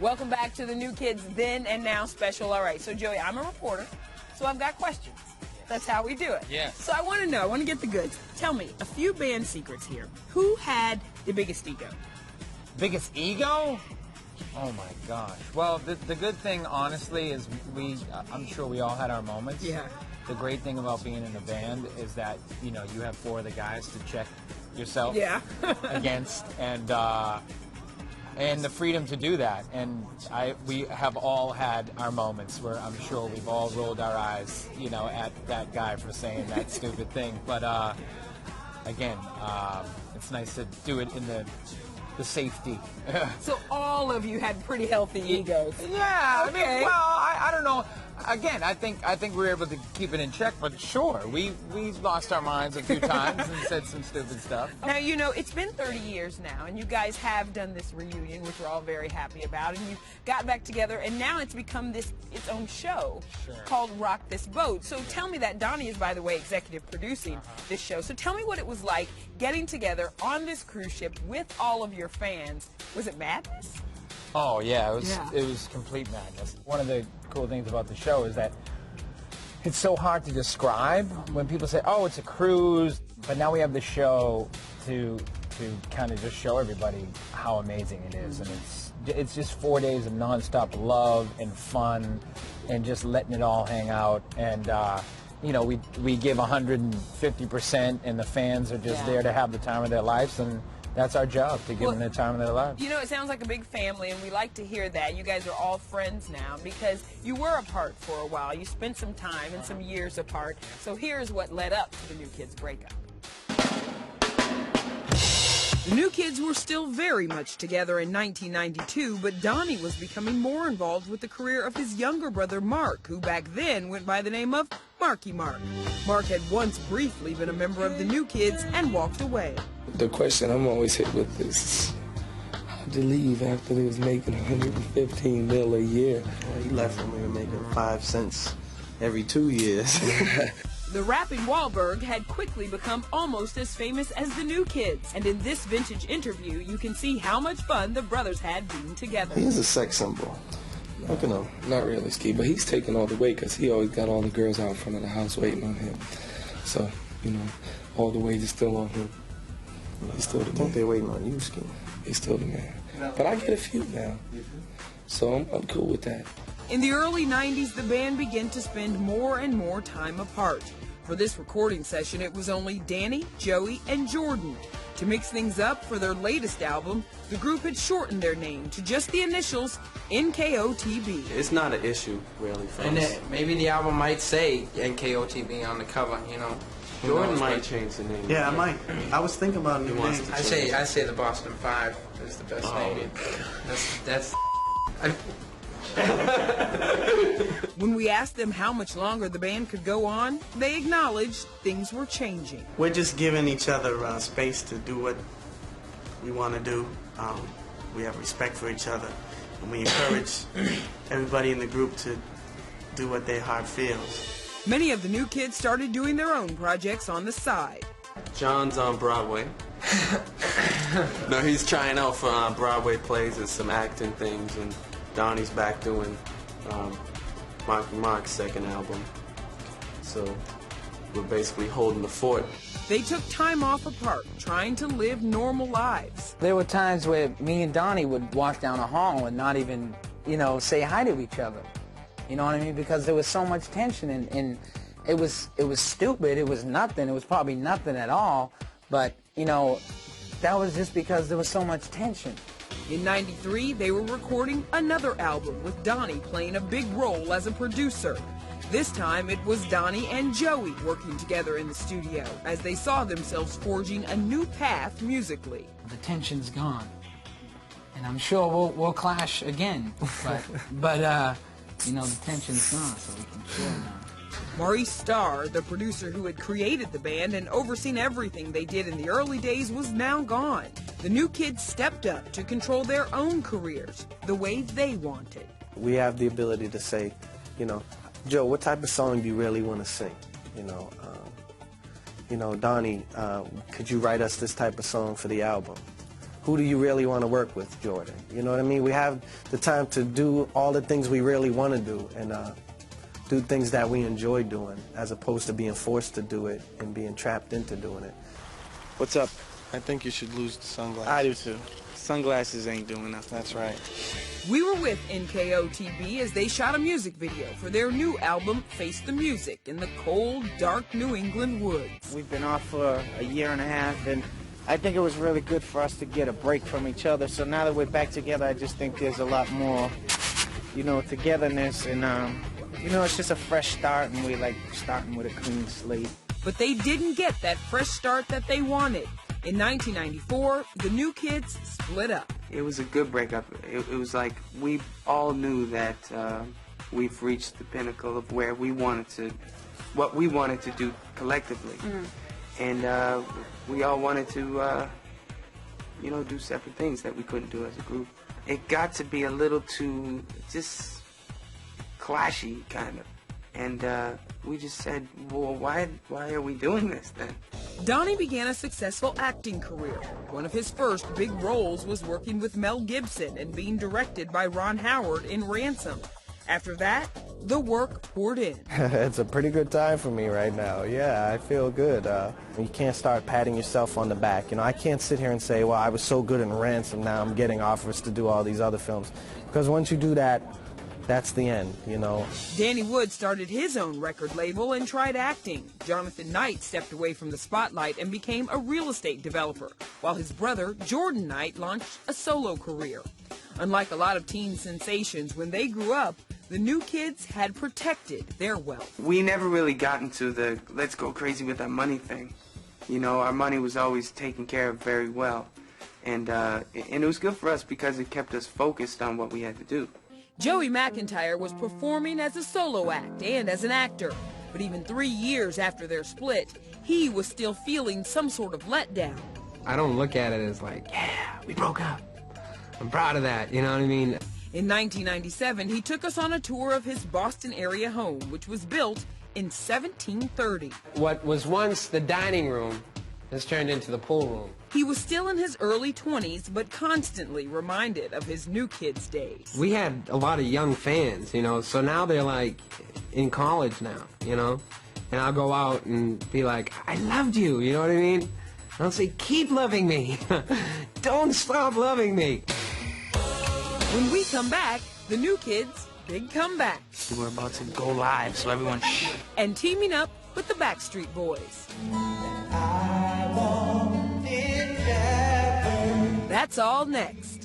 Welcome back to the New Kids Then and Now special. All right, so Joey, I'm a reporter, so I've got questions. That's how we do it. Yeah. So I want to know, I want to get the goods. Tell me, a few band secrets here. Who had the biggest ego? Biggest ego? Oh my gosh. Well, the good thing, honestly, is I'm sure we all had our moments. Yeah. The great thing about being in a band is that, you know, you have four of the guys to check yourself against, and the freedom to do that. And we have all had our moments where I'm sure we've all rolled our eyes, you know, at that guy for saying that stupid thing. But again, it's nice to do it in the safety. So all of you had pretty healthy egos. Yeah, Okay. I mean, well, I don't know. Again, I think we were able to keep it in check, but sure, we lost our minds a few times and said some stupid stuff. Now, you know, it's been 30 years now, and you guys have done this reunion, which we're all very happy about, and you got back together, and now it's become its own show called Rock This Boat. So tell me that. Donnie is, by the way, executive producing this show. So tell me what it was like getting together on this cruise ship with all of your fans. Was it madness? Oh yeah, it was complete madness. One of the cool things about the show is that it's so hard to describe when people say, oh, it's a cruise, but now we have the show to kind of just show everybody how amazing it is. And it's just 4 days of nonstop love and fun and just letting it all hang out. And you know, we give 150%, and the fans are just there to have the time of their lives, and that's our job, to give them the time of their lives. You know, it sounds like a big family, and we like to hear that. You guys are all friends now because you were apart for a while. You spent some time and some years apart. So here's what led up to the New Kids breakup. The New Kids were still very much together in 1992, but Donnie was becoming more involved with the career of his younger brother Mark, who back then went by the name of Marky Mark. Mark had once briefly been a member of the New Kids and walked away. The question I'm always hit with is, how'd you leave after they was making $115 million a year? Well, he left when we were making 5 cents every 2 years. The rapping Wahlberg had quickly become almost as famous as the New Kids, and in this vintage interview, you can see how much fun the brothers had being together. He's a sex symbol. Look at him. Not really, Ski, but he's taking all the weight because he always got all the girls out in front of the house waiting on him. So, you know, all the weight is still on him. He's still the man. I think they're waiting on you, Ski. He's still the man. But I get a few now, so I'm cool with that. In the early 90s, the band began to spend more and more time apart. For this recording session, it was only Danny, Joey, and Jordan. To mix things up for their latest album, the group had shortened their name to just the initials NKOTB. It's not an issue, really, for us. Maybe the album might say NKOTB on the cover, you know. Jordan might change the name. Yeah, I might. I was thinking about new names. I say the Boston 5 is the best name. That's When we asked them how much longer the band could go on, they acknowledged things were changing. We're just giving each other space to do what we want to do. We have respect for each other, and we encourage everybody in the group to do what their heart feels. Many of the New Kids started doing their own projects on the side. John's on Broadway. No, he's trying out for Broadway plays and some acting things, and Donnie's back doing Marky second album. So we're basically holding the fort. They took time off apart, trying to live normal lives. There were times where me and Donnie would walk down a hall and not even, you know, say hi to each other. You know what I mean? Because there was so much tension, and it was stupid. It was nothing. It was probably nothing at all. But, you know, that was just because there was so much tension. In '93, they were recording another album with Donnie playing a big role as a producer. This time, it was Donnie and Joey working together in the studio as they saw themselves forging a new path musically. The tension's gone, and I'm sure we'll clash again. But you know, the tension's gone, so we can chill now. Maurice Starr, the producer who had created the band and overseen everything they did in the early days, was now gone. The New Kids stepped up to control their own careers the way they wanted. We have the ability to say, you know, Joe, what type of song do you really want to sing? You know, Donnie, could you write us this type of song for the album? who do you really want to work with, Jordan? You know what I mean? We have the time to do all the things we really want to do and do things that we enjoy doing, as opposed to being forced to do it and being trapped into doing it. What's up? I think you should lose the sunglasses. I do too. Sunglasses ain't doing nothing. That's right. We were with NKOTB as they shot a music video for their new album, Face the Music, in the cold, dark New England woods. We've been off for a year and a half, and I think it was really good for us to get a break from each other. So now that we're back together, I just think there's a lot more, you know, togetherness, and you know, it's just a fresh start, and we like starting with a clean slate. But they didn't get that fresh start that they wanted. In 1994, the New Kids split up. It was a good breakup. It was like we all knew that we've reached the pinnacle of where we wanted to, what we wanted to do collectively. And we all wanted to, you know, do separate things that we couldn't do as a group. It got to be a little too just clashy, kind of. And we just said, well, why are we doing this then? Donnie began a successful acting career. One of his first big roles was working with Mel Gibson and being directed by Ron Howard in Ransom. After that, the work poured in. It's a pretty good time for me right now. Yeah, I feel good. You can't start patting yourself on the back. You know, I can't sit here and say, well, I was so good in Ransom, now I'm getting offers to do all these other films. Because once you do that, that's the end, you know. Danny Wood started his own record label and tried acting. Jonathan Knight stepped away from the spotlight and became a real estate developer, while his brother, Jordan Knight, launched a solo career. Unlike a lot of teen sensations, when they grew up, the New Kids had protected their wealth. We never really got into the let's go crazy with our money thing. You know, our money was always taken care of very well. And it was good for us because it kept us focused on what we had to do. Joey McIntyre was performing as a solo act and as an actor. But even 3 years after their split, he was still feeling some sort of letdown. I don't look at it as like, yeah, we broke up. I'm proud of that, you know what I mean? In 1997, he took us on a tour of his Boston area home, which was built in 1730. What was once the dining room has turned into the pool room. He was still in his early 20s, but constantly reminded of his New Kids days. We had a lot of young fans, you know, so now they're like in college now, you know? And I'll go out and be like, I loved you, you know what I mean? And I'll say, keep loving me. Don't stop loving me. When we come back, the New Kids' big comeback. We're about to go live, so everyone shh. And teaming up with the Backstreet Boys. That's all next.